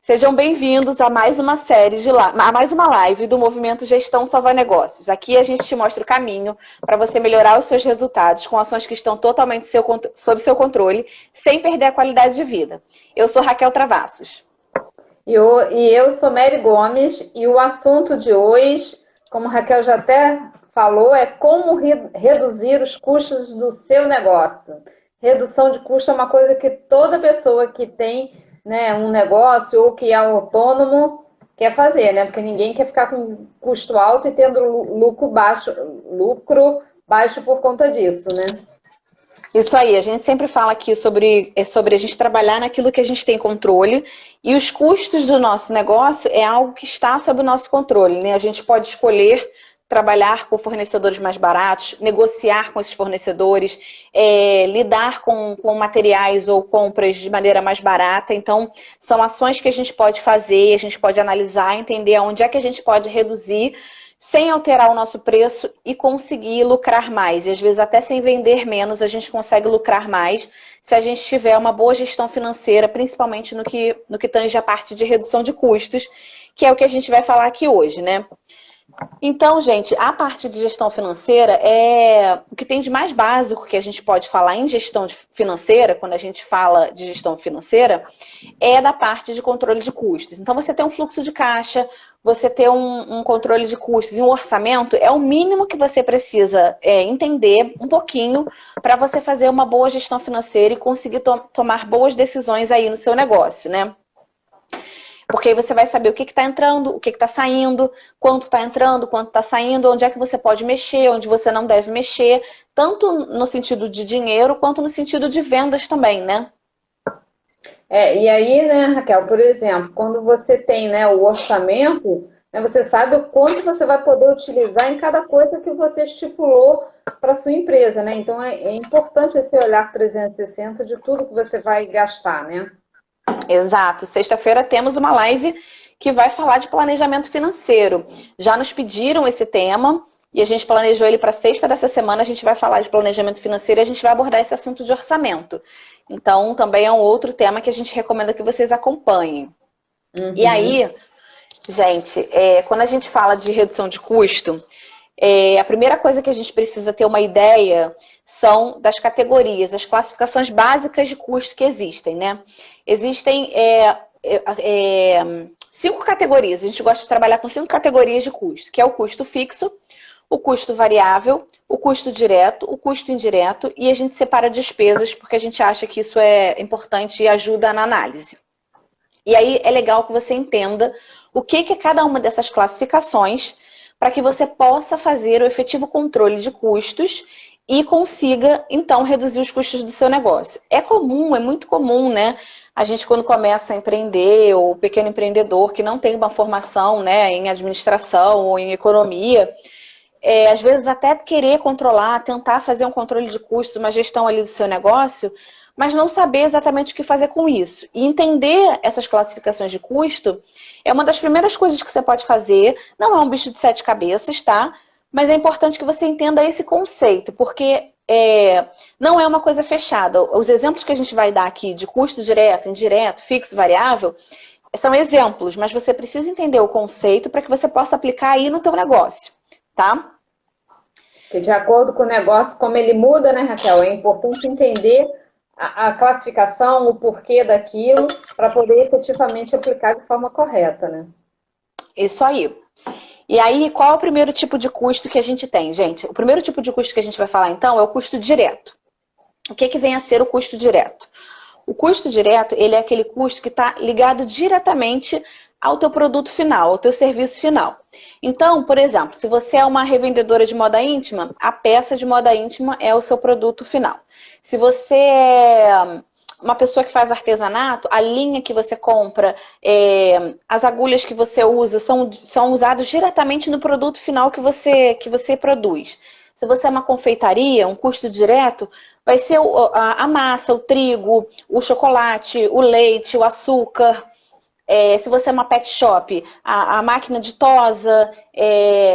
Sejam bem-vindos a mais uma série a mais uma live do Movimento Gestão Salva Negócios. Aqui a gente te mostra o caminho para você melhorar os seus resultados com ações que estão totalmente sob seu controle, sem perder a qualidade de vida. Eu sou Raquel Travassos. E eu sou Mary Gomes e o assunto de hoje, como a Raquel já até falou, é como reduzir os custos do seu negócio. Redução de custo é uma coisa que toda pessoa que tem, né, um negócio ou que é autônomo quer fazer, né? Porque ninguém quer ficar com custo alto e tendo lucro baixo por conta disso, né? Isso aí, a gente sempre fala aqui sobre a gente trabalhar naquilo que a gente tem controle, e os custos do nosso negócio é algo que está sob o nosso controle, né? A gente pode escolher trabalhar com fornecedores mais baratos, negociar com esses fornecedores, lidar com materiais ou compras de maneira mais barata. Então, são ações que a gente pode fazer, a gente pode analisar, entender onde é que a gente pode reduzir sem alterar o nosso preço e conseguir lucrar mais. E às vezes até sem vender menos, a gente consegue lucrar mais se a gente tiver uma boa gestão financeira, principalmente no que tange a parte de redução de custos, que é o que a gente vai falar aqui hoje, né? Então, gente, a parte de gestão financeira é o que tem de mais básico que a gente pode falar em gestão financeira, quando a gente fala de gestão financeira, é da parte de controle de custos. Então, você ter um fluxo de caixa, você ter um controle de custos e um orçamento é o mínimo que você precisa entender um pouquinho para você fazer uma boa gestão financeira e conseguir tomar boas decisões aí no seu negócio, né? Porque aí você vai saber o que está entrando, o que está saindo, quanto está entrando, quanto está saindo, onde é que você pode mexer, onde você não deve mexer, tanto no sentido de dinheiro, quanto no sentido de vendas também, né? E aí, né, Raquel, por exemplo, quando você tem, né, o orçamento, né, você sabe o quanto você vai poder utilizar em cada coisa que você estipulou para sua empresa, né? Então, é importante esse olhar 360 de tudo que você vai gastar, né? Exato. Sexta-feira temos uma live que vai falar de planejamento financeiro. Já nos pediram esse tema e a gente planejou ele para sexta dessa semana. A gente vai falar de planejamento financeiro e a gente vai abordar esse assunto de orçamento. Então, também é um outro tema que a gente recomenda que vocês acompanhem. Uhum. E aí, gente, quando a gente fala de redução de custo, a primeira coisa que a gente precisa ter uma ideia são das categorias, as classificações básicas de custo que existem, né? Existem 5 categorias, a gente gosta de trabalhar com 5 categorias de custo, que é o custo fixo, o custo variável, o custo direto, o custo indireto, e a gente separa despesas porque a gente acha que isso é importante e ajuda na análise. E aí é legal que você entenda o que é cada uma dessas classificações para que você possa fazer o efetivo controle de custos e consiga, então, reduzir os custos do seu negócio. É muito comum, né? A gente, quando começa a empreender, ou o pequeno empreendedor que não tem uma formação, né, em administração ou em economia, às vezes até querer controlar, tentar fazer um controle de custos, uma gestão ali do seu negócio, mas não saber exatamente o que fazer com isso. E entender essas classificações de custo é uma das primeiras coisas que você pode fazer. Não é um bicho de 7 cabeças, tá? Mas é importante que você entenda esse conceito, porque não é uma coisa fechada. Os exemplos que a gente vai dar aqui de custo direto, indireto, fixo, variável, são exemplos, mas você precisa entender o conceito para que você possa aplicar aí no teu negócio, tá? Porque de acordo com o negócio, como ele muda, né, Raquel, é importante entender a classificação, o porquê daquilo, para poder efetivamente aplicar de forma correta, né? Isso aí. E aí, qual é o primeiro tipo de custo que a gente tem, gente? O primeiro tipo de custo que a gente vai falar, então, é o custo direto. O que vem a ser o custo direto? O custo direto, ele é aquele custo que está ligado diretamente ao teu produto final, ao teu serviço final. Então, por exemplo, se você é uma revendedora de moda íntima, a peça de moda íntima é o seu produto final. Se você é uma pessoa que faz artesanato, a linha que você compra, as agulhas que você usa são usadas diretamente no produto final que você produz. Se você é uma confeitaria, um custo direto, vai ser a massa, o trigo, o chocolate, o leite, o açúcar. Se você é uma pet shop, a máquina de tosa,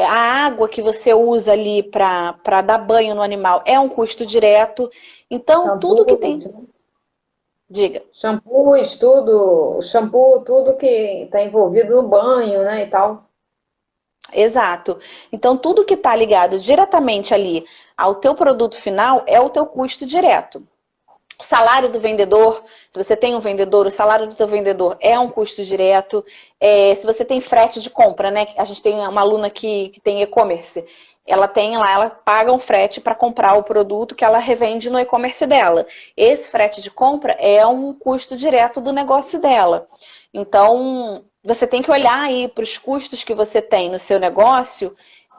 a água que você usa ali para dar banho no animal é um custo direto. Então, tudo que tem... Diga. Shampoo, tudo que está envolvido no banho, né, e tal. Exato. Então, tudo que está ligado diretamente ali ao teu produto final é o teu custo direto. O salário do vendedor, se você tem um vendedor, o salário do teu vendedor é um custo direto. Se você tem frete de compra, né? A gente tem uma aluna que tem e-commerce. Ela tem lá, ela paga um frete para comprar o produto que ela revende no e-commerce dela. Esse frete de compra é um custo direto do negócio dela. Então, você tem que olhar aí para os custos que você tem no seu negócio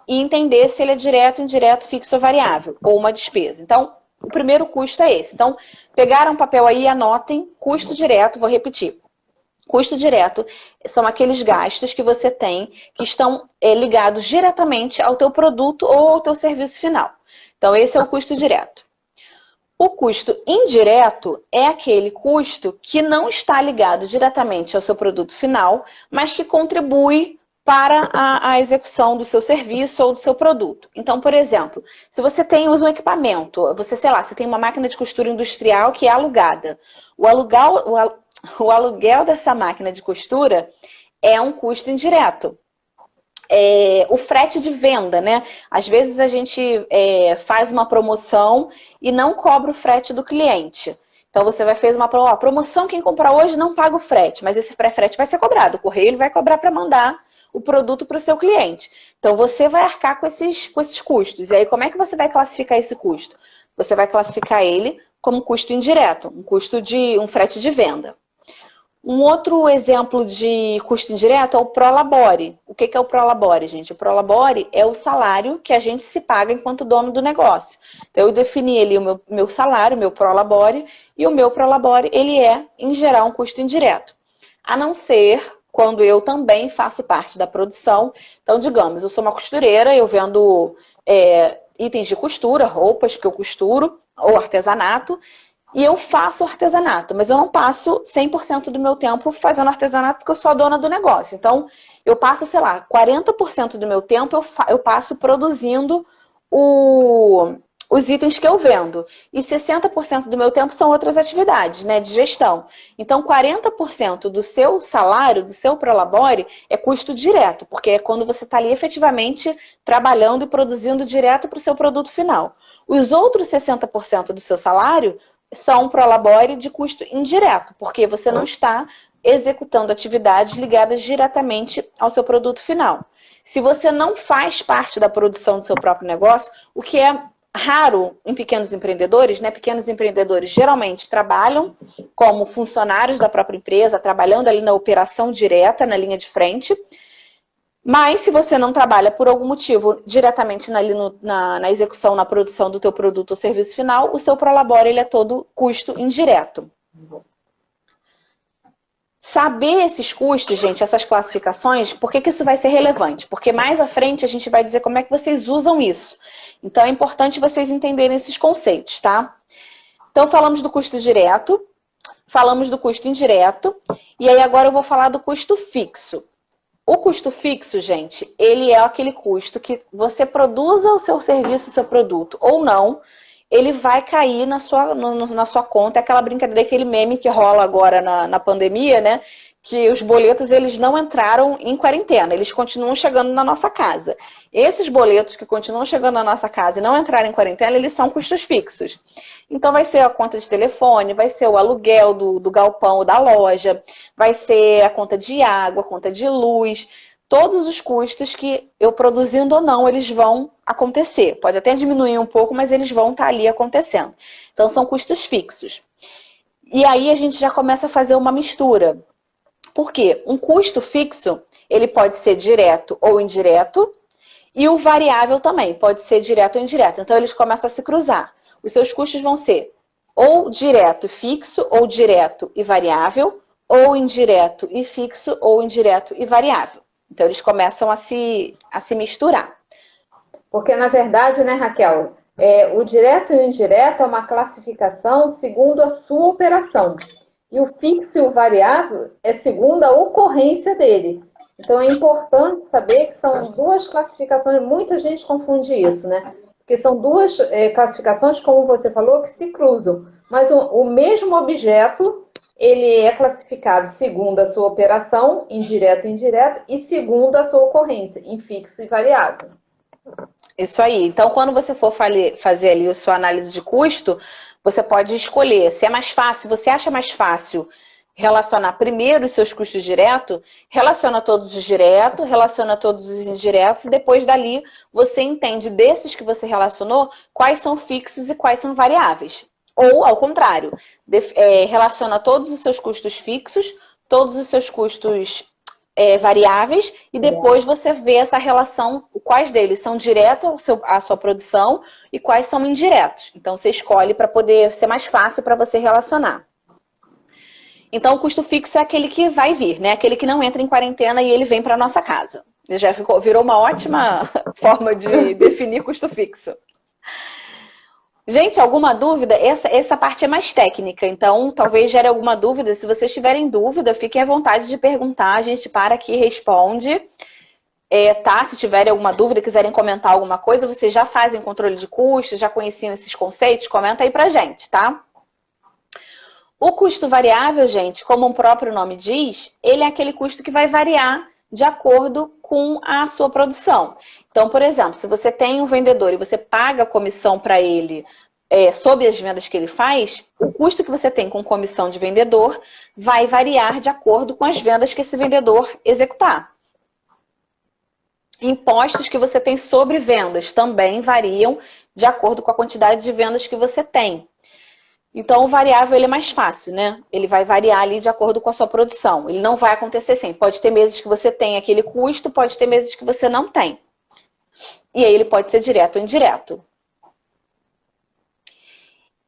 e entender se ele é direto, indireto, fixo ou variável, ou uma despesa. Então, o primeiro custo é esse. Então, pegaram um papel aí e anotem custo direto, vou repetir. Custo direto são aqueles gastos que você tem que estão ligados diretamente ao teu produto ou ao teu serviço final. Então, esse é o custo direto. O custo indireto é aquele custo que não está ligado diretamente ao seu produto final, mas que contribui para a execução do seu serviço ou do seu produto. Então, por exemplo, se você usa um equipamento, sei lá, você tem uma máquina de costura industrial que é alugada. O aluguel dessa máquina de costura é um custo indireto. O frete de venda, né? Às vezes a gente faz uma promoção e não cobra o frete do cliente. Então você fez uma promoção, quem comprar hoje não paga o frete, mas esse pré-frete vai ser cobrado. O correio ele vai cobrar para mandar o produto para o seu cliente. Então você vai arcar com esses custos. E aí como é que você vai classificar esse custo? Você vai classificar ele como custo indireto, um custo de um frete de venda. Um outro exemplo de custo indireto é o prolabore. O que é o prolabore, gente? O prolabore é o salário que a gente se paga enquanto dono do negócio. Então, eu defini ali o meu salário, o meu prolabore, e o meu prolabore, ele é, em geral, um custo indireto. A não ser quando eu também faço parte da produção. Então, digamos, eu sou uma costureira, eu vendo itens de costura, roupas que eu costuro, ou artesanato, e eu faço artesanato, mas eu não passo 100% do meu tempo fazendo artesanato porque eu sou a dona do negócio. Então, eu passo, sei lá, 40% do meu tempo eu passo produzindo os itens que eu vendo. E 60% do meu tempo são outras atividades, né, de gestão. Então, 40% do seu salário, do seu prolabore, é custo direto, porque é quando você está ali efetivamente trabalhando e produzindo direto para o seu produto final. Os outros 60% do seu salário são prolabore de custo indireto, porque você não está executando atividades ligadas diretamente ao seu produto final. Se você não faz parte da produção do seu próprio negócio, o que é raro em pequenos empreendedores, né? Pequenos empreendedores geralmente trabalham como funcionários da própria empresa, trabalhando ali na operação direta, na linha de frente. Mas se você não trabalha por algum motivo diretamente na execução, na produção do teu produto ou serviço final, o seu prolabore ele é todo custo indireto. Saber esses custos, gente, essas classificações, por que isso vai ser relevante? Porque mais à frente a gente vai dizer como é que vocês usam isso. Então é importante vocês entenderem esses conceitos, tá? Então falamos do custo direto, falamos do custo indireto, e aí agora eu vou falar do custo fixo. O custo fixo, gente, ele é aquele custo que você produza o seu serviço, o seu produto ou não, ele vai cair na sua conta. É aquela brincadeira, aquele meme que rola agora na pandemia, né? Que os boletos eles não entraram em quarentena, eles continuam chegando na nossa casa. Esses boletos que continuam chegando na nossa casa e não entraram em quarentena, eles são custos fixos. Então vai ser a conta de telefone, vai ser o aluguel do galpão ou da loja, vai ser a conta de água, a conta de luz, todos os custos que eu produzindo ou não, eles vão acontecer. Pode até diminuir um pouco, mas eles vão estar ali acontecendo. Então são custos fixos. E aí a gente já começa a fazer uma mistura. Por quê? Um custo fixo, ele pode ser direto ou indireto, e o variável também, pode ser direto ou indireto. Então, eles começam a se cruzar. Os seus custos vão ser ou direto e fixo, ou direto e variável, ou indireto e fixo, ou indireto e variável. Então, eles começam a se misturar. Porque, na verdade, né, Raquel, o direto e o indireto é uma classificação segundo a sua operação. E o fixo e o variável é segundo a ocorrência dele. Então é importante saber que são duas classificações, muita gente confunde isso, né? Porque são duas classificações, como você falou, que se cruzam. Mas o mesmo objeto ele é classificado segundo a sua operação, indireto e indireto, e segundo a sua ocorrência, em fixo e variável. Isso aí. Então, quando você for fazer ali a sua análise de custo, você pode escolher se é mais fácil, você acha mais fácil relacionar primeiro os seus custos diretos, relaciona todos os diretos, relaciona todos os indiretos, e depois dali você entende desses que você relacionou, quais são fixos e quais são variáveis. Ou, ao contrário, relaciona todos os seus custos fixos, todos os seus custos variáveis, e depois você vê essa relação, quais deles são diretos à sua produção e quais são indiretos. Então, você escolhe para poder ser mais fácil para você relacionar. Então, o custo fixo é aquele que vai vir, né? Aquele que não entra em quarentena e ele vem para nossa casa. Já virou uma ótima forma de definir custo fixo. Gente, alguma dúvida? Essa parte é mais técnica, então talvez gere alguma dúvida. Se vocês tiverem dúvida, fiquem à vontade de perguntar, a gente para aqui e responde. Tá? Se tiverem alguma dúvida, quiserem comentar alguma coisa, vocês já fazem controle de custos, já conheciam esses conceitos? Comenta aí pra gente, tá? O custo variável, gente, como o próprio nome diz, ele é aquele custo que vai variar de acordo com a sua produção. Então, por exemplo, se você tem um vendedor e você paga a comissão para ele sobre as vendas que ele faz, o custo que você tem com comissão de vendedor vai variar de acordo com as vendas que esse vendedor executar. Impostos que você tem sobre vendas também variam de acordo com a quantidade de vendas que você tem. Então, o variável ele é mais fácil, né? Ele vai variar ali de acordo com a sua produção. Ele não vai acontecer sempre. Pode ter meses que você tem aquele custo, pode ter meses que você não tem. E aí ele pode ser direto ou indireto.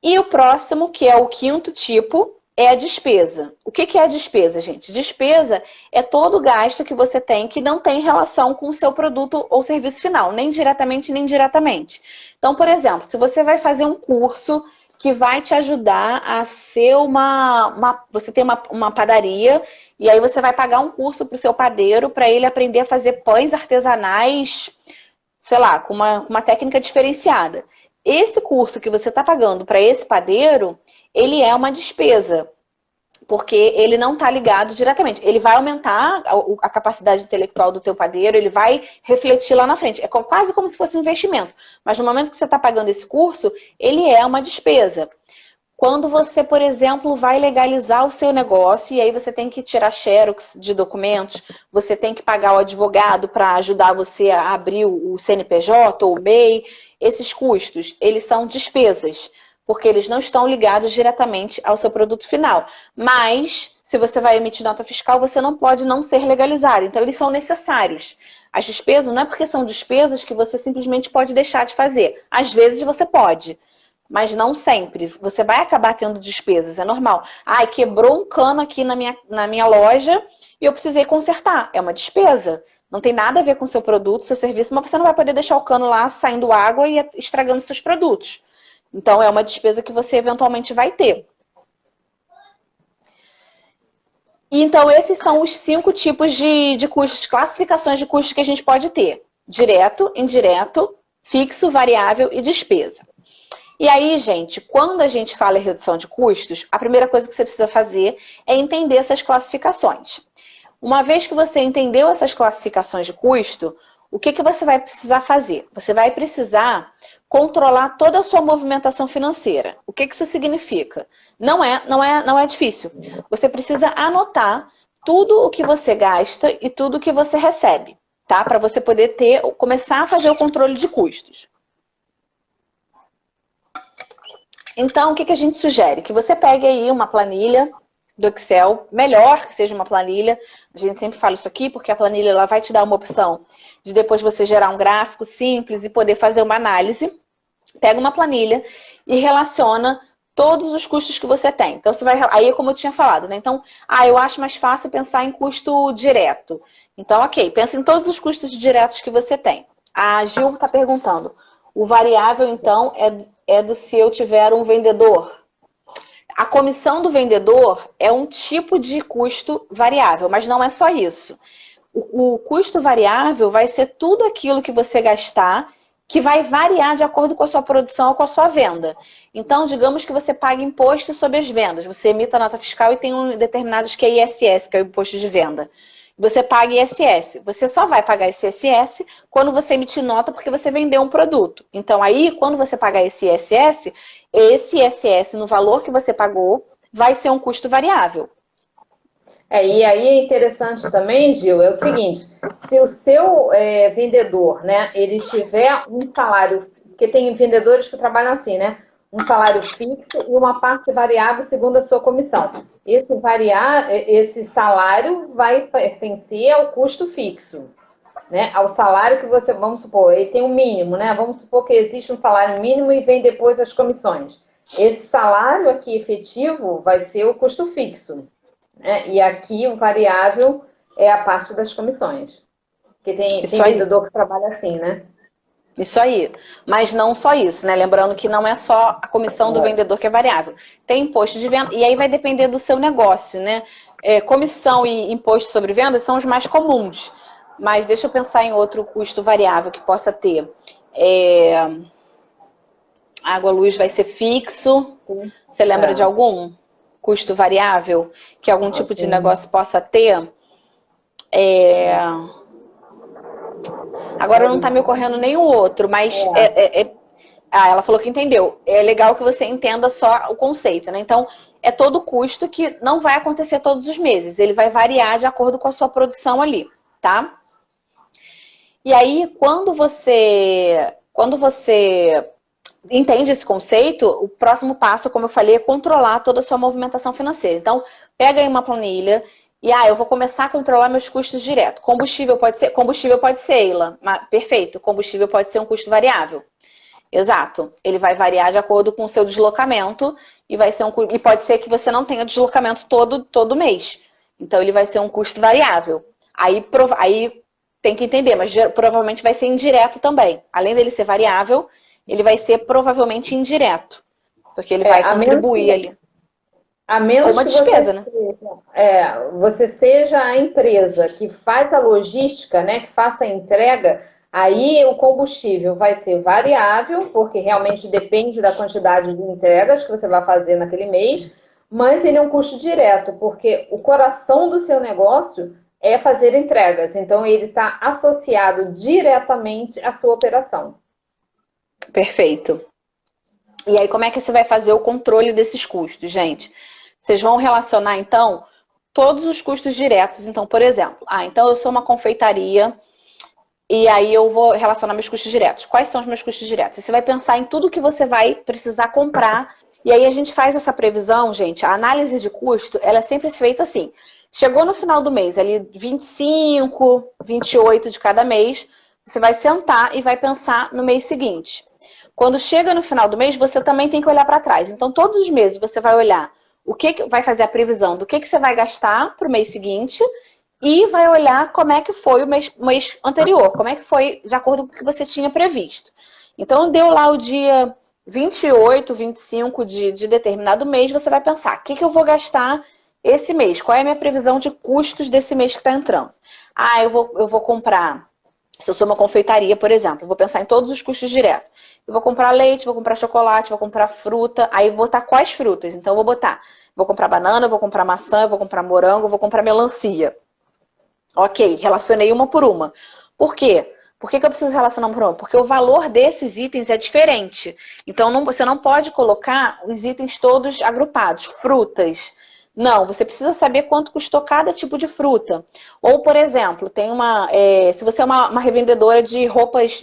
E o próximo, que é o quinto tipo, é a despesa. O que é a despesa, gente? Despesa é todo gasto que você tem que não tem relação com o seu produto ou serviço final, nem diretamente nem indiretamente. Então, por exemplo, se você vai fazer um curso que vai te ajudar a ser você tem uma padaria, e aí você vai pagar um curso para o seu padeiro para ele aprender a fazer pães artesanais, sei lá, com uma técnica diferenciada. Esse curso que você está pagando para esse padeiro, ele é uma despesa, porque ele não está ligado diretamente. Ele vai aumentar a capacidade intelectual do teu padeiro, ele vai refletir lá na frente. É quase como se fosse um investimento. Mas no momento que você está pagando esse curso, ele é uma despesa. Quando você, por exemplo, vai legalizar o seu negócio, e aí você tem que tirar xerox de documentos, você tem que pagar o advogado para ajudar você a abrir o CNPJ ou o MEI, esses custos, eles são despesas, porque eles não estão ligados diretamente ao seu produto final. Mas, se você vai emitir nota fiscal, você não pode não ser legalizado. Então, eles são necessários. As despesas não é porque são despesas que você simplesmente pode deixar de fazer. Às vezes você pode, mas não sempre. Você vai acabar tendo despesas, é normal. Ai, quebrou um cano aqui na minha loja e eu precisei consertar. É uma despesa. Não tem nada a ver com o seu produto, seu serviço, mas você não vai poder deixar o cano lá saindo água e estragando seus produtos. Então, é uma despesa que você eventualmente vai ter. E, então, esses são os 5 tipos de custos, classificações de custos que a gente pode ter. Direto, indireto, fixo, variável e despesa. E aí, gente, quando a gente fala em redução de custos, a primeira coisa que você precisa fazer é entender essas classificações. Uma vez que você entendeu essas classificações de custo, o que você vai precisar fazer? Você vai precisar controlar toda a sua movimentação financeira. O que isso significa? Não é difícil. Você precisa anotar tudo o que você gasta e tudo o que você recebe, tá? Para você poder começar a fazer o controle de custos. Então, o que a gente sugere? Que você pegue aí uma planilha do Excel, melhor que seja uma planilha. A gente sempre fala isso aqui, porque a planilha ela vai te dar uma opção de depois você gerar um gráfico simples e poder fazer uma análise. Pega uma planilha e relaciona todos os custos que você tem. Então, você vai... Aí, como eu tinha falado, né? Então, eu acho mais fácil pensar em custo direto. Então, ok, pensa em todos os custos diretos que você tem. A Gil está perguntando, o variável, então, é do se eu tiver um vendedor? A comissão do vendedor é um tipo de custo variável, mas não é só isso. O custo variável vai ser tudo aquilo que você gastar que vai variar de acordo com a sua produção ou com a sua venda. Então, digamos que você paga imposto sobre as vendas. Você emite a nota fiscal e tem um determinados que é ISS, que é o imposto de venda. Você paga ISS. Você só vai pagar esse ISS quando você emitir nota porque você vendeu um produto. Então, aí, quando você pagar esse ISS no valor que você pagou, vai ser um custo variável. E aí é interessante também, Gil, é o seguinte, se o seu vendedor, né, ele tiver um salário, porque tem vendedores que trabalham assim, né, um salário fixo e uma parte variável segundo a sua comissão. Esse salário vai pertencer ao custo fixo, né, ao salário que você, vamos supor, ele tem um mínimo, né, vamos supor que existe um salário mínimo e vem depois as comissões. Esse salário aqui efetivo vai ser o custo fixo. E aqui o variável é a parte das comissões. Porque tem vendedor que trabalha assim, né? Isso aí. Mas não só isso, né? Lembrando que não é só a comissão do vendedor que é variável. Tem imposto de venda, e aí vai depender do seu negócio, né? Comissão e imposto sobre venda são os mais comuns. Mas deixa eu pensar em outro custo variável que possa ter. Água, luz vai ser fixo. Você lembra de algum custo variável que algum tipo de negócio possa ter? Agora não está me ocorrendo nenhum outro, mas ela falou que entendeu. É legal que você entenda só o conceito, né? Então, é todo custo que não vai acontecer todos os meses. Ele vai variar de acordo com a sua produção ali, tá? E aí, quando você entende esse conceito, o próximo passo, como eu falei, é controlar toda a sua movimentação financeira. Então, pega aí uma planilha e eu vou começar a controlar meus custos direto. Combustível pode ser, Eila. Perfeito. Combustível pode ser um custo variável. Exato. Ele vai variar de acordo com o seu deslocamento e pode ser que você não tenha deslocamento todo mês. Então, ele vai ser um custo variável. Aí tem que entender, mas provavelmente vai ser indireto também. Além dele ser variável, ele vai ser provavelmente indireto. Porque ele vai contribuir ali. A menos uma despesa, né? Você seja a empresa que faz a logística, né, que faça a entrega, aí o combustível vai ser variável, porque realmente depende da quantidade de entregas que você vai fazer naquele mês, mas ele é um custo direto, porque o coração do seu negócio é fazer entregas, então ele está associado diretamente à sua operação. Perfeito. E aí, como é que você vai fazer o controle desses custos, gente? Vocês vão relacionar, então, todos os custos diretos. Então, por exemplo, então eu sou uma confeitaria e aí eu vou relacionar meus custos diretos. Quais são os meus custos diretos? Você vai pensar em tudo que você vai precisar comprar. E aí a gente faz essa previsão, gente. A análise de custo, ela é sempre feita assim. Chegou no final do mês, ali 25, 28 de cada mês, você vai sentar e vai pensar no mês seguinte. Quando chega no final do mês, você também tem que olhar para trás. Então, todos os meses você vai olhar vai fazer a previsão do que você vai gastar para o mês seguinte e vai olhar como é que foi o mês anterior, como é que foi de acordo com o que você tinha previsto. Então, deu lá o dia 28, 25 de determinado mês, você vai pensar, o que eu vou gastar esse mês? Qual é a minha previsão de custos desse mês que está entrando? Eu vou comprar... Se eu sou uma confeitaria, por exemplo, eu vou pensar em todos os custos diretos. Eu vou comprar leite, vou comprar chocolate, vou comprar fruta. Aí eu vou botar quais frutas? Então eu vou comprar banana, eu vou comprar maçã, eu vou comprar morango, eu vou comprar melancia. Ok, relacionei uma por uma. Por quê? Por que eu preciso relacionar uma por uma? Porque o valor desses itens é diferente. Então você não pode colocar os itens todos agrupados. Frutas. Não, você precisa saber quanto custou cada tipo de fruta. Ou, por exemplo, se você é uma revendedora de roupas,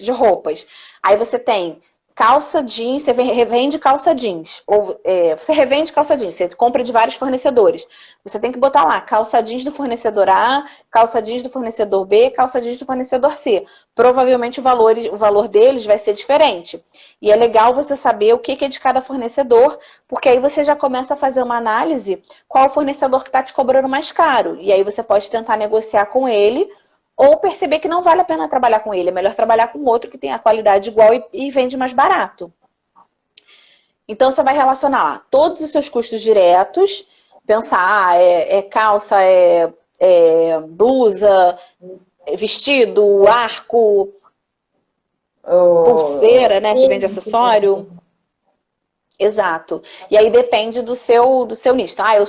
aí você tem calça jeans, você revende calça jeans. Ou você revende calça jeans, você compra de vários fornecedores. Você tem que botar lá calça jeans do fornecedor A, calça jeans do fornecedor B, calça jeans do fornecedor C. Provavelmente o valor deles vai ser diferente. E é legal você saber o que é de cada fornecedor, porque aí você já começa a fazer uma análise qual o fornecedor que está te cobrando mais caro. E aí você pode tentar negociar com ele ou perceber que não vale a pena trabalhar com ele. É melhor trabalhar com outro que tem a qualidade igual e vende mais barato. Então você vai relacionar lá todos os seus custos diretos, pensar, calça, blusa, vestido, arco, Pulseira, né? Se vende acessório. Exato. E aí depende do seu nicho. Ah, eu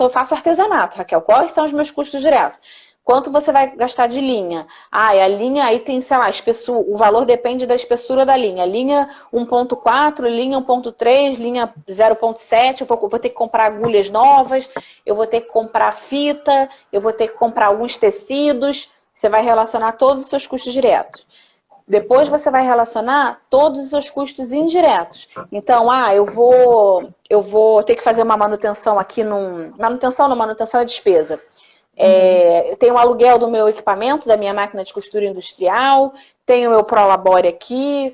faço artesanato, Raquel. Quais são os meus custos diretos? Quanto você vai gastar de linha? Ah, e a linha aí tem, sei lá, o valor depende da espessura da linha. Linha 1.4, linha 1.3, linha 0.7, eu vou ter que comprar agulhas novas, eu vou ter que comprar fita, eu vou ter que comprar alguns tecidos. Você vai relacionar todos os seus custos diretos. Depois você vai relacionar todos os seus custos indiretos. Então, eu vou ter que fazer uma manutenção aqui manutenção é despesa. Eu tenho o aluguel do meu equipamento, da minha máquina de costura industrial, tenho o meu Prolabore aqui,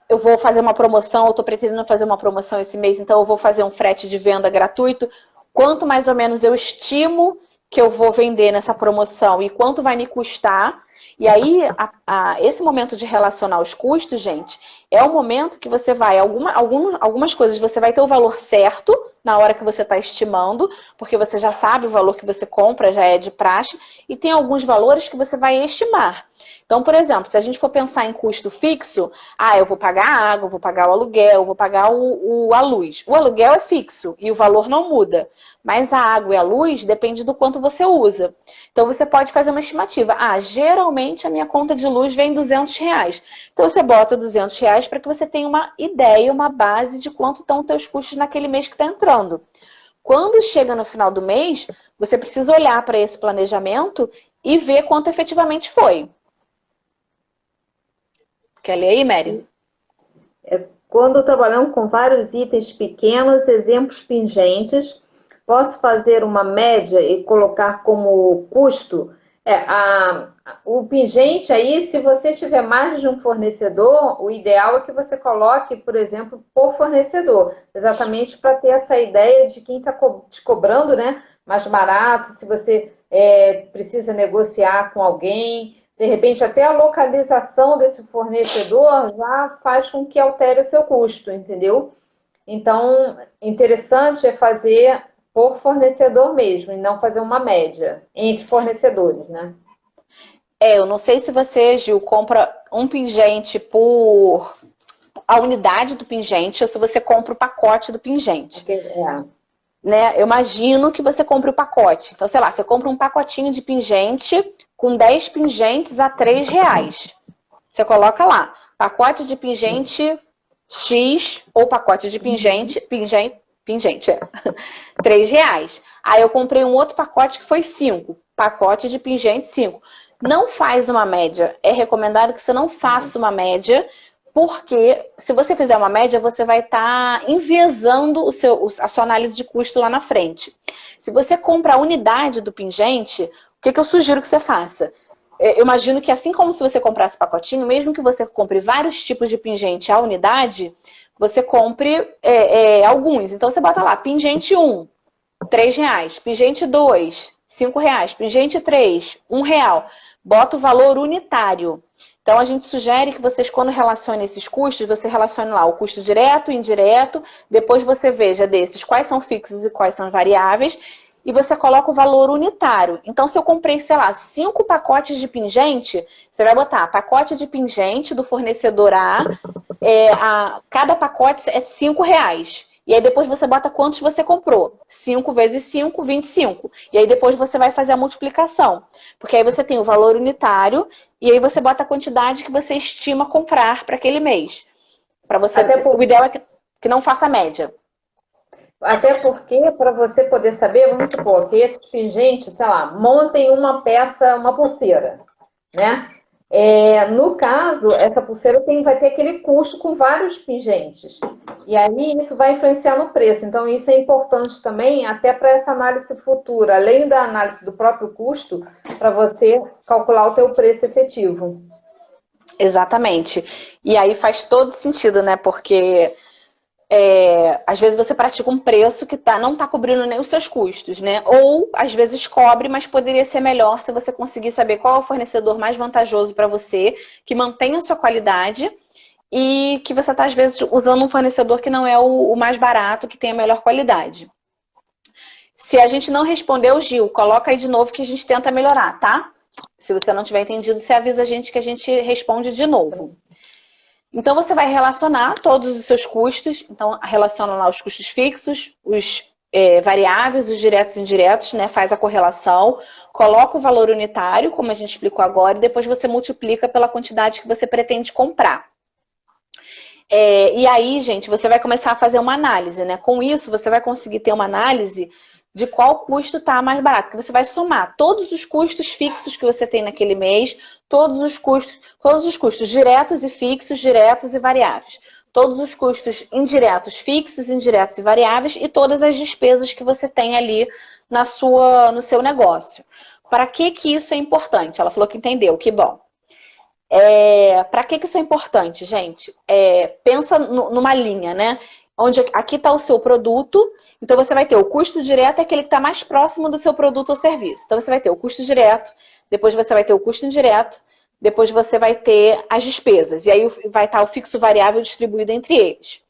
eu vou fazer uma promoção, eu estou pretendendo fazer uma promoção esse mês, então eu vou fazer um frete de venda gratuito. Quanto mais ou menos eu estimo que eu vou vender nessa promoção e quanto vai me custar. E aí, esse momento de relacionar os custos, gente, é o momento que você vai, algumas coisas você vai ter o valor certo na hora que você está estimando, porque você já sabe o valor que você compra, já é de praxe, e tem alguns valores que você vai estimar. Então, por exemplo, se a gente for pensar em custo fixo, eu vou pagar a água, eu vou pagar o aluguel, eu vou pagar a luz. O aluguel é fixo e o valor não muda, mas a água e a luz depende do quanto você usa. Então, você pode fazer uma estimativa. Geralmente a minha conta de luz vem R$200. Então, você bota R$200 para que você tenha uma ideia, uma base de quanto estão os teus custos naquele mês que está entrando. Quando chega no final do mês, você precisa olhar para esse planejamento e ver quanto efetivamente foi. Quer ler aí, Mary? Quando trabalhamos com vários itens pequenos, exemplos pingentes, posso fazer uma média e colocar como custo? O pingente aí, se você tiver mais de um fornecedor, o ideal é que você coloque, por exemplo, por fornecedor, exatamente para ter essa ideia de quem está te cobrando, né, mais barato, se você precisa negociar com alguém. De repente, até a localização desse fornecedor já faz com que altere o seu custo, entendeu? Então, interessante é fazer por fornecedor mesmo, e não fazer uma média entre fornecedores, né? Eu não sei se você, Gil, compra um pingente por a unidade do pingente ou se você compra o pacote do pingente. Né? Eu imagino que você compre o pacote. Então, sei lá, você compra um pacotinho de pingente com 10 pingentes a R$3. Você coloca lá, pacote de pingente X ou pacote de pingente R$3. Aí eu comprei um outro pacote que foi 5, pacote de pingente 5. Não faz uma média. É recomendado que você não faça uma média, porque se você fizer uma média, você vai estar enviesando a sua análise de custo lá na frente. Se você compra a unidade do pingente, o que eu sugiro que você faça? Eu imagino que assim como se você comprasse pacotinho, mesmo que você compre vários tipos de pingente à unidade, você compre alguns. Então você bota lá, pingente 1, R$3. Pingente 2, R$5. Pingente 3, R$1. Bota o valor unitário. Então, a gente sugere que vocês, quando relacionem esses custos, você relacione lá o custo direto e indireto, depois você veja desses quais são fixos e quais são variáveis, e você coloca o valor unitário. Então, se eu comprei, sei lá, 5 pacotes de pingente, você vai botar pacote de pingente do fornecedor cada pacote é R$5. E aí depois você bota quantos você comprou. 5 vezes 5, 25. E aí depois você vai fazer a multiplicação. Porque aí você tem o valor unitário e aí você bota a quantidade que você estima comprar para aquele mês. O ideal é que não faça média. Até porque, para você poder saber, vamos supor que esses pingentes, sei lá, montem uma peça, uma pulseira, né? No caso, essa pulseira vai ter aquele custo com vários pingentes. E aí isso vai influenciar no preço. Então isso é importante também, até para essa análise futura, além da análise do próprio custo, para você calcular o teu preço efetivo. Exatamente. E aí faz todo sentido, né? Porque às vezes você pratica um preço que não está cobrindo nem os seus custos, né? Ou às vezes cobre, mas poderia ser melhor se você conseguir saber qual é o fornecedor mais vantajoso para você, que mantenha a sua qualidade e que você está, às vezes, usando um fornecedor que não é o mais barato, que tem a melhor qualidade. Se a gente não respondeu, Gil, coloca aí de novo que a gente tenta melhorar, tá? Se você não tiver entendido, você avisa a gente que a gente responde de novo. Então, você vai relacionar todos os seus custos. Então, relaciona lá os custos fixos, os variáveis, os diretos e indiretos, né? Faz a correlação, coloca o valor unitário, como a gente explicou agora, e depois você multiplica pela quantidade que você pretende comprar. E aí, gente, você vai começar a fazer uma análise, né? Com isso, você vai conseguir ter uma análise de qual custo está mais barato. Porque você vai somar todos os custos fixos que você tem naquele mês, todos os custos diretos e fixos, diretos e variáveis. Todos os custos indiretos, fixos, indiretos e variáveis e todas as despesas que você tem ali no seu negócio. Para que isso é importante? Ela falou que entendeu, que bom. Para que isso é importante, gente? Pensa numa linha, né? Onde aqui está o seu produto, então você vai ter o custo direto, é aquele que está mais próximo do seu produto ou serviço. Então você vai ter o custo direto, depois você vai ter o custo indireto, depois você vai ter as despesas. E aí vai estar o fixo variável distribuído entre eles.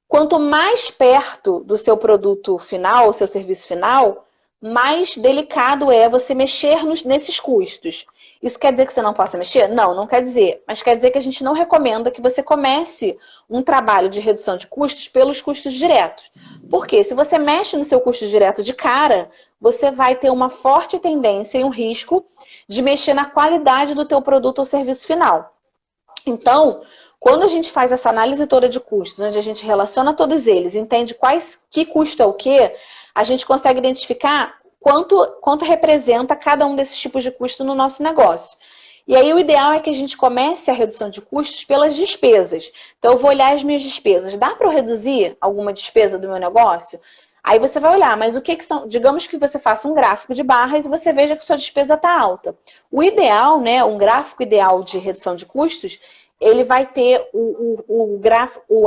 Quanto mais perto do seu produto final, o seu serviço final, mais delicado é você mexer nesses custos. Isso quer dizer que você não possa mexer? Não, não quer dizer. Mas quer dizer que a gente não recomenda que você comece um trabalho de redução de custos pelos custos diretos. Porque se você mexe no seu custo direto de cara, você vai ter uma forte tendência e um risco de mexer na qualidade do teu produto ou serviço final. Então, quando a gente faz essa análise toda de custos, onde a gente relaciona todos eles, entende que custo é o quê, a gente consegue identificar quanto representa cada um desses tipos de custo no nosso negócio. E aí o ideal é que a gente comece a redução de custos pelas despesas. Então eu vou olhar as minhas despesas. Dá para eu reduzir alguma despesa do meu negócio? Aí você vai olhar, mas o que são... Digamos que você faça um gráfico de barras e você veja que sua despesa está alta. O ideal, né, um gráfico ideal de redução de custos, ele vai ter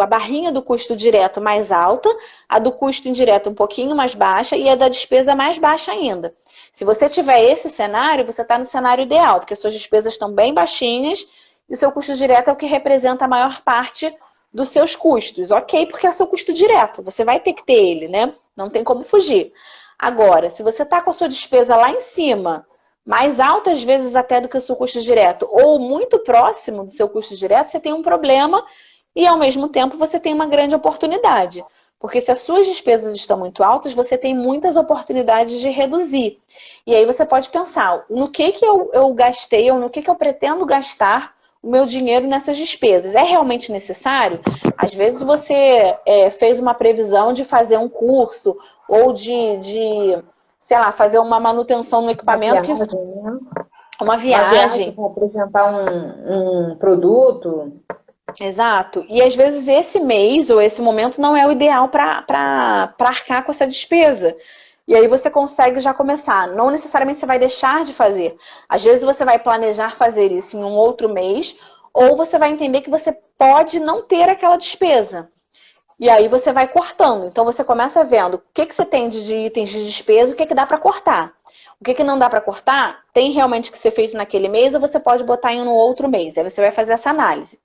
a barrinha do custo direto mais alta, a do custo indireto um pouquinho mais baixa e a da despesa mais baixa ainda. Se você tiver esse cenário, você está no cenário ideal, porque suas despesas estão bem baixinhas e o seu custo direto é o que representa a maior parte dos seus custos. Ok, porque é o seu custo direto, você vai ter que ter ele, né? Não tem como fugir. Agora, se você está com a sua despesa lá em cima, mais alto às vezes até do que o seu custo direto, ou muito próximo do seu custo direto, você tem um problema e ao mesmo tempo você tem uma grande oportunidade. Porque se as suas despesas estão muito altas, você tem muitas oportunidades de reduzir. E aí você pode pensar, no que eu gastei ou no que eu pretendo gastar o meu dinheiro nessas despesas? É realmente necessário? Às vezes você fez uma previsão de fazer um curso ou sei lá, fazer uma manutenção no equipamento. Uma viagem. Para apresentar um produto. Exato. E às vezes esse mês ou esse momento não é o ideal para arcar com essa despesa. E aí você consegue já começar. Não necessariamente você vai deixar de fazer. Às vezes você vai planejar fazer isso em um outro mês, ou você vai entender que você pode não ter aquela despesa. E aí você vai cortando. Então você começa vendo o que você tem de itens de despesa, o que dá para cortar. O que não dá para cortar, tem realmente que ser feito naquele mês ou você pode botar em um outro mês. Aí você vai fazer essa análise.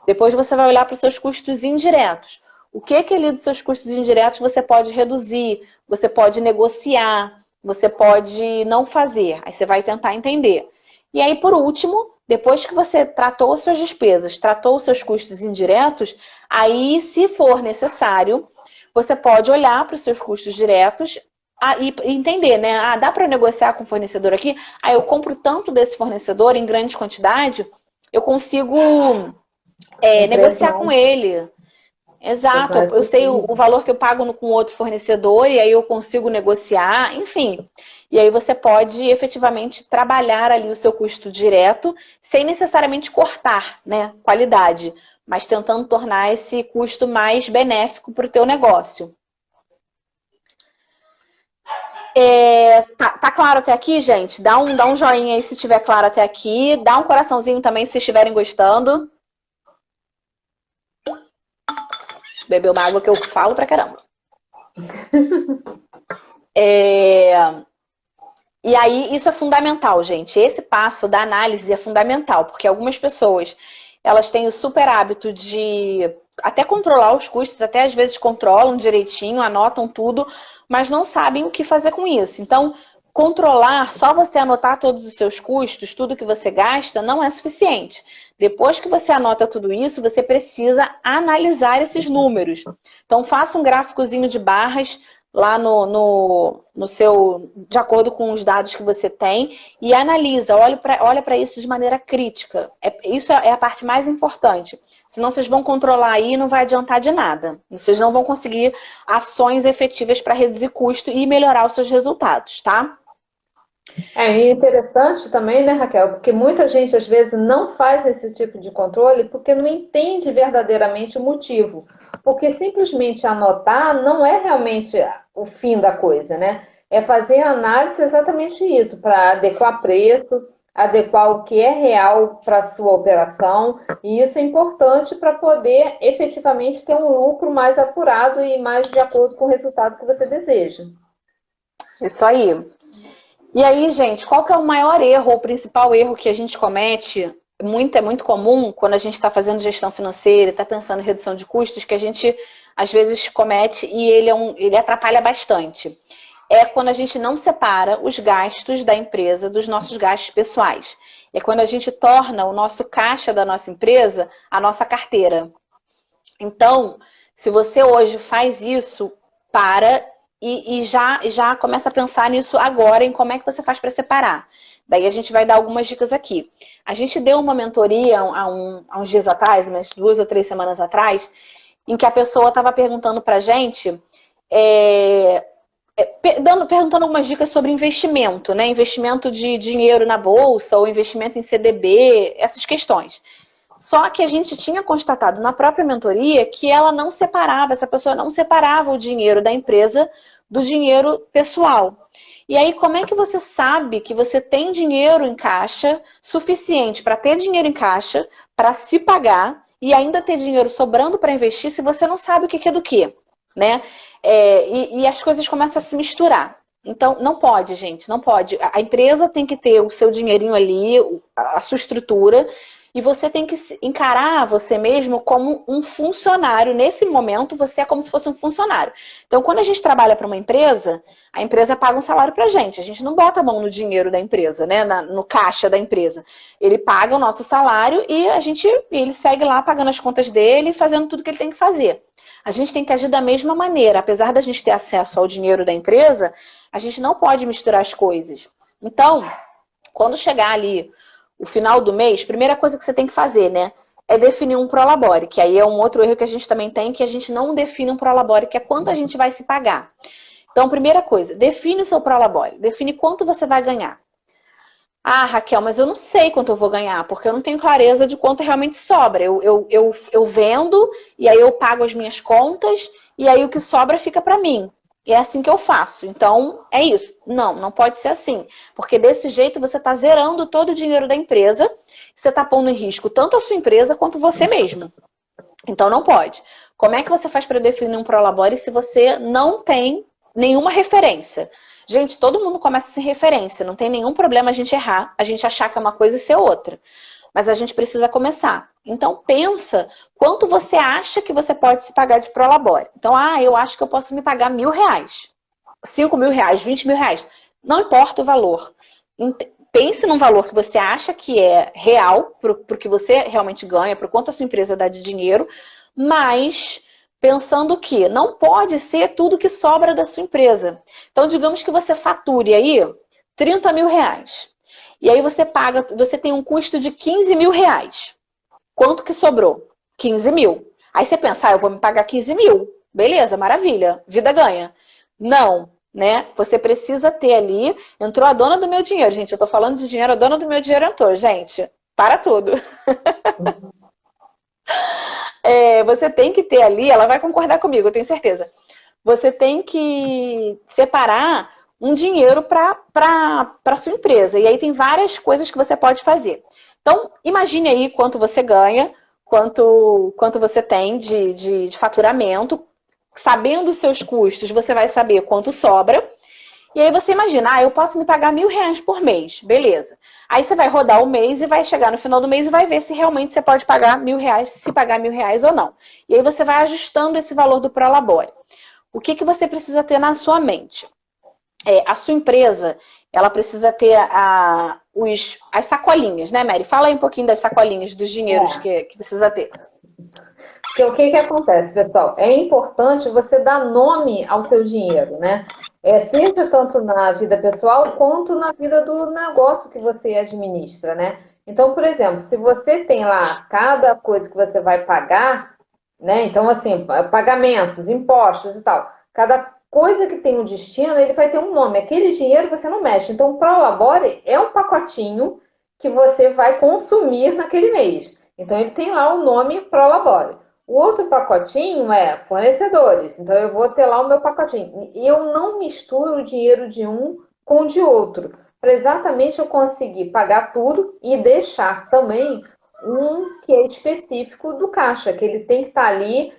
Depois você vai olhar para os seus custos indiretos. O que ali dos seus custos indiretos você pode reduzir, você pode negociar, você pode não fazer. Aí você vai tentar entender. E aí, por último, depois que você tratou as suas despesas, tratou os seus custos indiretos, aí, se for necessário, você pode olhar para os seus custos diretos e entender, né? Ah, dá para negociar com o fornecedor aqui? Ah, eu compro tanto desse fornecedor em grande quantidade, eu consigo negociar com ele. Exato, eu sei o valor que eu pago com outro fornecedor e aí eu consigo negociar, enfim. E aí você pode efetivamente trabalhar ali o seu custo direto sem necessariamente cortar, né, qualidade, mas tentando tornar esse custo mais benéfico para o teu negócio. Tá claro até aqui, gente? Dá um joinha aí se estiver claro até aqui. Dá um coraçãozinho também se estiverem gostando. Beber uma água que eu falo pra caramba. E aí, isso é fundamental, gente. Esse passo da análise é fundamental, porque algumas pessoas, elas têm o super hábito de até controlar os custos, até às vezes controlam direitinho, anotam tudo, mas não sabem o que fazer com isso. Então, controlar, só você anotar todos os seus custos, tudo que você gasta, não é suficiente. Depois que você anota tudo isso, você precisa analisar esses números. Então, faça um gráficozinho de barras lá no seu, de acordo com os dados que você tem, e analisa, olha para isso de maneira crítica. Isso é a parte mais importante. Senão vocês vão controlar aí e não vai adiantar de nada. Vocês não vão conseguir ações efetivas para reduzir custo e melhorar os seus resultados, tá? É interessante também, né, Raquel? Porque muita gente às vezes não faz esse tipo de controle porque não entende verdadeiramente o motivo. Porque simplesmente anotar não é realmente o fim da coisa, né? É fazer a análise exatamente isso, para adequar preço, adequar o que é real para a sua operação, e isso é importante para poder efetivamente ter um lucro mais apurado e mais de acordo com o resultado que você deseja. Isso aí. E aí, gente, qual que é o maior erro, ou o principal erro que a gente comete? É muito comum quando a gente está fazendo gestão financeira, está pensando em redução de custos, que a gente às vezes comete e ele atrapalha bastante. É quando a gente não separa os gastos da empresa dos nossos gastos pessoais. É quando a gente torna o nosso caixa da nossa empresa a nossa carteira. Então, se você hoje faz isso, para e já começa a pensar nisso agora, em como é que você faz para separar. Daí a gente vai dar algumas dicas aqui. A gente deu uma mentoria há uns dias atrás, umas 2 ou 3 semanas atrás, em que a pessoa estava perguntando para a gente, perguntando algumas dicas sobre investimento, né? Investimento de dinheiro na bolsa ou investimento em CDB, essas questões. Só que a gente tinha constatado na própria mentoria que ela não separava, essa pessoa não separava o dinheiro da empresa do dinheiro pessoal. E aí, como é que você sabe que você tem dinheiro em caixa suficiente para ter dinheiro em caixa, para se pagar e ainda ter dinheiro sobrando para investir se você não sabe o que é do que, né? E as coisas começam a se misturar. Então, não pode, gente, não pode. A empresa tem que ter o seu dinheirinho ali, a sua estrutura, e você tem que encarar você mesmo como um funcionário. Nesse momento, você é como se fosse um funcionário. Então, quando a gente trabalha para uma empresa, a empresa paga um salário para a gente. A gente não bota a mão no dinheiro da empresa, né? No caixa da empresa. Ele paga o nosso salário e ele segue lá pagando as contas dele e fazendo tudo que ele tem que fazer. A gente tem que agir da mesma maneira. Apesar da gente ter acesso ao dinheiro da empresa, a gente não pode misturar as coisas. Então, quando chegar ali o final do mês, primeira coisa que você tem que fazer, né? É definir um prolabore, que aí é um outro erro que a gente também tem, que a gente não define um prolabore, que é quanto a gente vai se pagar. Então, primeira coisa, define o seu prolabore, define quanto você vai ganhar. Ah, Raquel, mas eu não sei quanto eu vou ganhar, porque eu não tenho clareza de quanto realmente sobra. Eu vendo, e aí eu pago as minhas contas, e aí o que sobra fica para mim. E é assim que eu faço. Então, é isso. Não pode ser assim. Porque desse jeito você está zerando todo o dinheiro da empresa, você está pondo em risco tanto a sua empresa quanto você mesmo. Então, não pode. Como é que você faz para definir um prolabore se você não tem nenhuma referência? Gente, todo mundo começa sem referência. Não tem nenhum problema a gente errar, a gente achar que é uma coisa e ser outra. Mas a gente precisa começar. Então, pensa quanto você acha que você pode se pagar de prolabore. Então, eu acho que eu posso me pagar R$1.000, R$5.000, R$20.000. Não importa o valor. Pense num valor que você acha que é real, para o que você realmente ganha, para o quanto a sua empresa dá de dinheiro, mas pensando que não pode ser tudo que sobra da sua empresa. Então, digamos que você fature aí R$30.000. E aí você tem um custo de R$15.000. Quanto que sobrou? 15 mil. Aí você pensa, eu vou me pagar 15 mil. Beleza, maravilha, vida ganha. Não, né? Você precisa ter ali, entrou a dona do meu dinheiro. Gente, eu tô falando de dinheiro, a dona do meu dinheiro entrou, gente. Para tudo. Você tem que ter ali, ela vai concordar comigo, eu tenho certeza. Você tem que separar um dinheiro para sua empresa. E aí tem várias coisas que você pode fazer. Então, imagine aí quanto você ganha, quanto você tem de faturamento. Sabendo os seus custos, você vai saber quanto sobra. E aí você imagina, eu posso me pagar R$1.000 por mês. Beleza. Aí você vai rodar o mês e vai chegar no final do mês e vai ver se realmente você pode pagar R$1.000, se pagar R$1.000 ou não. E aí você vai ajustando esse valor do prolabore. O que você precisa ter na sua mente? A sua empresa, ela precisa ter as sacolinhas, né, Mary? Fala aí um pouquinho das sacolinhas, dos dinheiros que precisa ter. Porque o que que acontece, pessoal? É importante você dar nome ao seu dinheiro, né? Seja tanto na vida pessoal quanto na vida do negócio que você administra, né? Então, por exemplo, se você tem lá cada coisa que você vai pagar, né? Então, assim, pagamentos, impostos e tal, cada coisa que tem um destino, ele vai ter um nome. Aquele dinheiro você não mexe. Então, o Prolabore é um pacotinho que você vai consumir naquele mês. Então, ele tem lá o nome Prolabore. O outro pacotinho é fornecedores. Então, eu vou ter lá o meu pacotinho. E eu não misturo o dinheiro de um com o de outro. Para exatamente eu conseguir pagar tudo e deixar também um que é específico do caixa, que ele tem que estar ali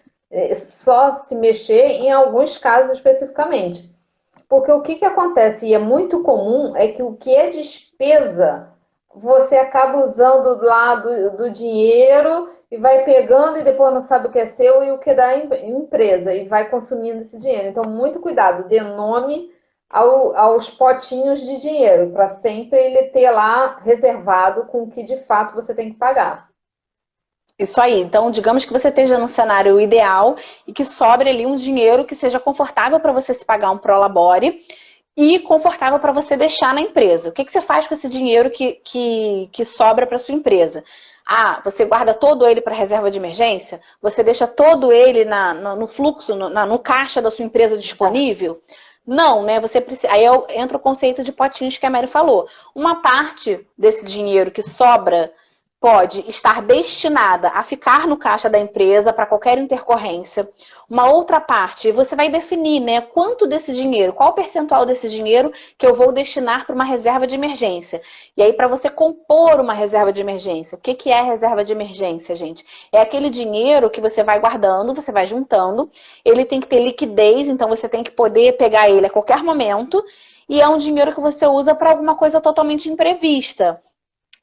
só se mexer em alguns casos especificamente. Porque o que acontece, e é muito comum, é que o que é despesa, você acaba usando lá do dinheiro e vai pegando e depois não sabe o que é seu e o que dá em empresa e vai consumindo esse dinheiro. Então, muito cuidado, dê nome aos potinhos de dinheiro, para sempre ele ter lá reservado com o que de fato você tem que pagar. Isso aí. Então, digamos que você esteja num cenário ideal e que sobre ali um dinheiro que seja confortável para você se pagar um Prolabore e confortável para você deixar na empresa. O que você faz com esse dinheiro que sobra para sua empresa? Você guarda todo ele para reserva de emergência? Você deixa todo ele no fluxo, no caixa da sua empresa disponível? Não, né? Você precisa. Aí entra o conceito de potinhos que a Mary falou. Uma parte desse dinheiro que sobra pode estar destinada a ficar no caixa da empresa para qualquer intercorrência. Uma outra parte, você vai definir, né, quanto desse dinheiro, qual o percentual desse dinheiro que eu vou destinar para uma reserva de emergência. E aí, para você compor uma reserva de emergência, o que é a reserva de emergência, gente? É aquele dinheiro que você vai guardando, você vai juntando, ele tem que ter liquidez, então você tem que poder pegar ele a qualquer momento, e é um dinheiro que você usa para alguma coisa totalmente imprevista.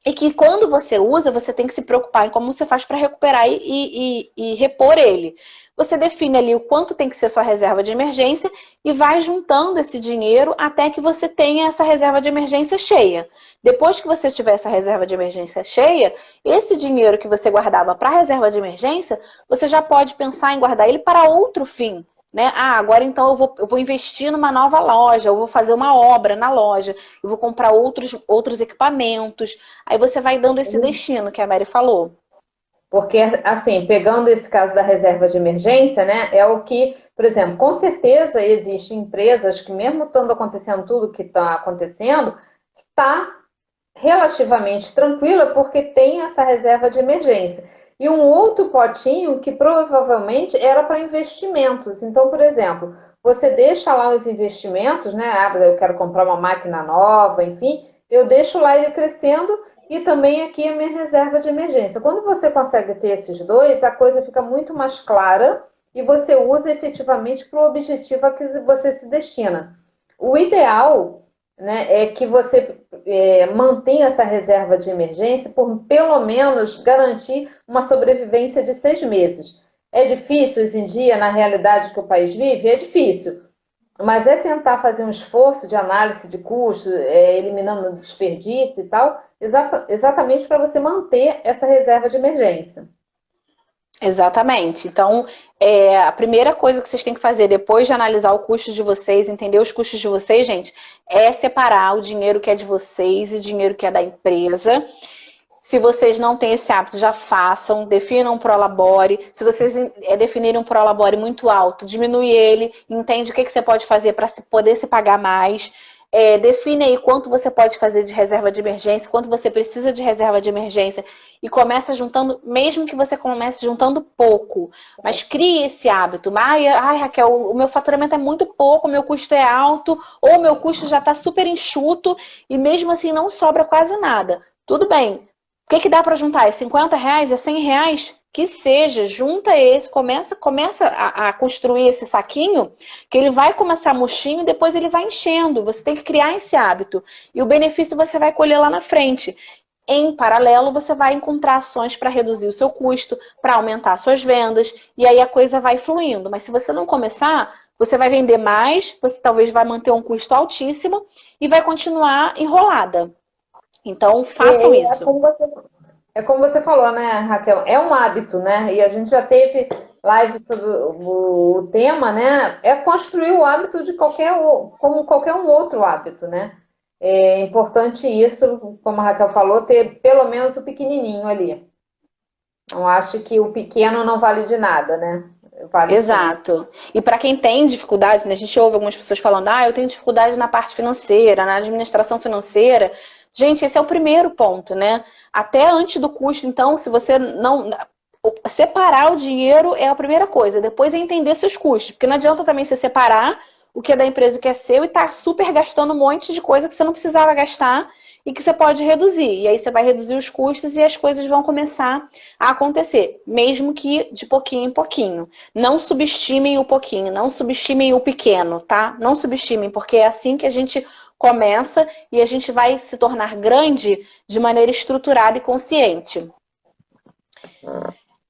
E que quando você usa, você tem que se preocupar em como você faz para recuperar e repor ele. Você define ali o quanto tem que ser sua reserva de emergência e vai juntando esse dinheiro até que você tenha essa reserva de emergência cheia. Depois que você tiver essa reserva de emergência cheia, esse dinheiro que você guardava para a reserva de emergência, você já pode pensar em guardar ele para outro fim. Né? Agora então eu vou investir numa nova loja, eu vou fazer uma obra na loja, eu vou comprar outros equipamentos. Aí você vai dando esse destino que a Mary falou. Porque, assim, pegando esse caso da reserva de emergência, né, é o que, por exemplo, com certeza existem empresas que, mesmo estando acontecendo tudo que está acontecendo, está relativamente tranquila porque tem essa reserva de emergência. E um outro potinho que provavelmente era para investimentos. Então, por exemplo, você deixa lá os investimentos, né? Eu quero comprar uma máquina nova, enfim, eu deixo lá ele crescendo e também aqui a minha reserva de emergência. Quando você consegue ter esses dois, a coisa fica muito mais clara e você usa efetivamente para o objetivo a que você se destina. O ideal, né, é que você mantenha essa reserva de emergência por pelo menos garantir uma sobrevivência de 6 meses. É difícil hoje em dia, na realidade que o país vive? É difícil. Mas é tentar fazer um esforço de análise de custo, eliminando desperdício e tal, exatamente para você manter essa reserva de emergência. Exatamente. Então, a primeira coisa que vocês têm que fazer depois de analisar o custo de vocês, entender os custos de vocês, gente, é separar o dinheiro que é de vocês e o dinheiro que é da empresa. Se vocês não têm esse hábito, já façam, definam um Prolabore. Se vocês definirem um Prolabore muito alto, diminui ele, entende o que você pode fazer para poder se pagar mais. Define aí quanto você pode fazer de reserva de emergência, quanto você precisa de reserva de emergência e começa juntando, mesmo que você comece juntando pouco, mas crie esse hábito. Ai, Raquel, o meu faturamento é muito pouco, o meu custo é alto, ou o meu custo já está super enxuto e mesmo assim não sobra quase nada. Tudo bem. O que dá para juntar? É R$50? É R$100? Que seja, junta esse, começa a construir esse saquinho, que ele vai começar murchinho e depois ele vai enchendo. Você tem que criar esse hábito. E o benefício você vai colher lá na frente. Em paralelo, você vai encontrar ações para reduzir o seu custo, para aumentar suas vendas, e aí a coisa vai fluindo. Mas se você não começar, você vai vender mais, você talvez vai manter um custo altíssimo e vai continuar enrolada. Então, façam isso. É como você falou, né, Raquel? É um hábito, né? E a gente já teve live sobre o tema, né? É construir o hábito de como qualquer um outro hábito, né? É importante isso, como a Raquel falou, ter pelo menos o pequenininho ali. Não acho que o pequeno não vale de nada, né? Vale sim. Exato. E para quem tem dificuldade, né, a gente ouve algumas pessoas falando, eu tenho dificuldade na parte financeira, na administração financeira. Gente, esse é o primeiro ponto, né? Até antes do custo, então, se você não. Separar o dinheiro é a primeira coisa, depois é entender seus custos, porque não adianta também você separar o que é da empresa e o que é seu e estar super gastando um monte de coisa que você não precisava gastar e que você pode reduzir. E aí você vai reduzir os custos e as coisas vão começar a acontecer, mesmo que de pouquinho em pouquinho. Não subestimem o pouquinho, não subestimem o pequeno, tá? Não subestimem, porque é assim que a gente começa e a gente vai se tornar grande de maneira estruturada e consciente.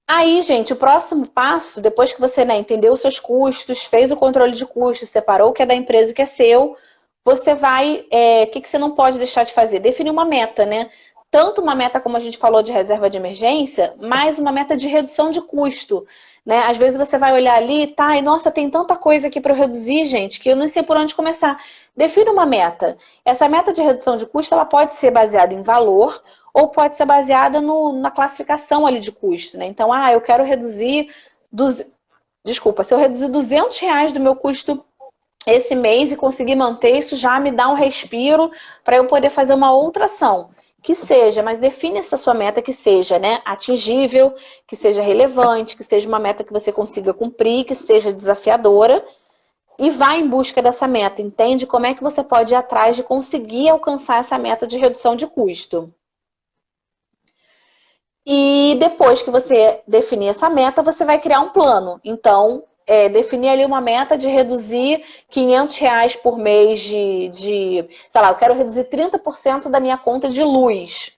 Aí, gente, o próximo passo, depois que você, né, entendeu os seus custos, fez o controle de custos, separou o que é da empresa e o que é seu, você vai... O que você não pode deixar de fazer? Definir uma meta, né? Tanto uma meta, como a gente falou, de reserva de emergência, mais uma meta de redução de custo, né? Às vezes você vai olhar ali, tá, e nossa, tem tanta coisa aqui para eu reduzir, gente, que eu não sei por onde começar. Defina uma meta. Essa meta de redução de custo, ela pode ser baseada em valor ou pode ser baseada na classificação ali de custo, né? Então, eu quero reduzir... Desculpa, se eu reduzir R$ 200 do meu custo esse mês e conseguir manter, isso já me dá um respiro para eu poder fazer uma outra ação. Que seja, mas define essa sua meta que seja, né, atingível, que seja relevante, que seja uma meta que você consiga cumprir, que seja desafiadora e vá em busca dessa meta. Entende como é que você pode ir atrás de conseguir alcançar essa meta de redução de custo. E depois que você definir essa meta, você vai criar um plano. Então, definir ali uma meta de reduzir R$ 500 por mês sei lá, eu quero reduzir 30% da minha conta de luz.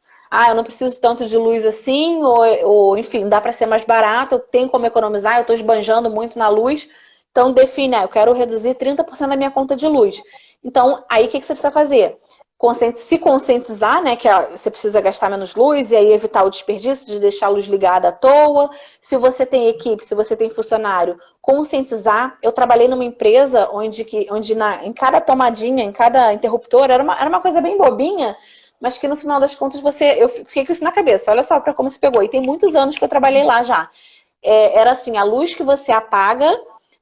Eu não preciso tanto de luz assim, ou enfim, dá para ser mais barato, eu tenho como economizar, eu estou esbanjando muito na luz. Então, define, eu quero reduzir 30% da minha conta de luz. Então, aí o que você precisa fazer? Se conscientizar, né, que você precisa gastar menos luz e aí evitar o desperdício de deixar a luz ligada à toa. Se você tem equipe, se você tem funcionário, conscientizar. Eu trabalhei numa empresa onde em cada tomadinha, em cada interruptor, era uma coisa bem bobinha, mas que no final das contas eu fiquei com isso na cabeça. Olha só para como se pegou. E tem muitos anos que eu trabalhei lá já. Era assim, a luz que você apaga,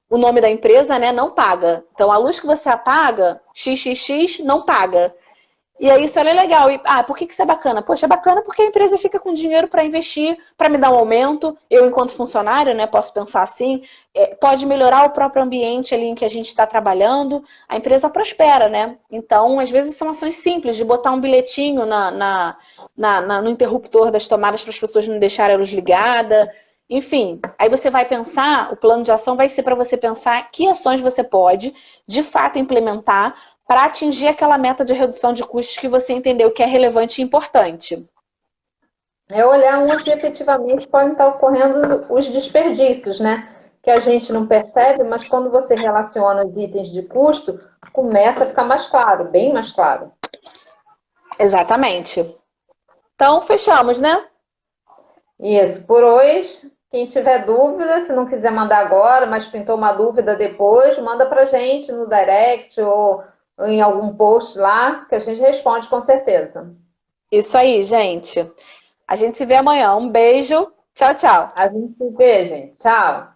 o nome da empresa, né, não paga. Então, a luz que você apaga, XXX, não paga. E aí isso é legal. E, por que isso é bacana? Poxa, é bacana porque a empresa fica com dinheiro para investir, para me dar um aumento. Eu, enquanto funcionário, né, posso pensar assim, pode melhorar o próprio ambiente ali em que a gente está trabalhando. A empresa prospera, né? Então, às vezes são ações simples, de botar um bilhetinho no interruptor das tomadas para as pessoas não deixarem a luz ligada. Enfim, aí você vai pensar, o plano de ação vai ser para você pensar que ações você pode, de fato, implementar para atingir aquela meta de redução de custos que você entendeu que é relevante e importante. É olhar onde efetivamente podem estar ocorrendo os desperdícios, né? Que a gente não percebe, mas quando você relaciona os itens de custo, começa a ficar mais claro, bem mais claro. Exatamente. Então, fechamos, né? Isso. Por hoje, quem tiver dúvida, se não quiser mandar agora, mas pintou uma dúvida depois, manda pra gente no direct ou em algum post lá, que a gente responde com certeza. Isso aí, gente. A gente se vê amanhã. Um beijo. Tchau, tchau. A gente se vê, gente. Tchau.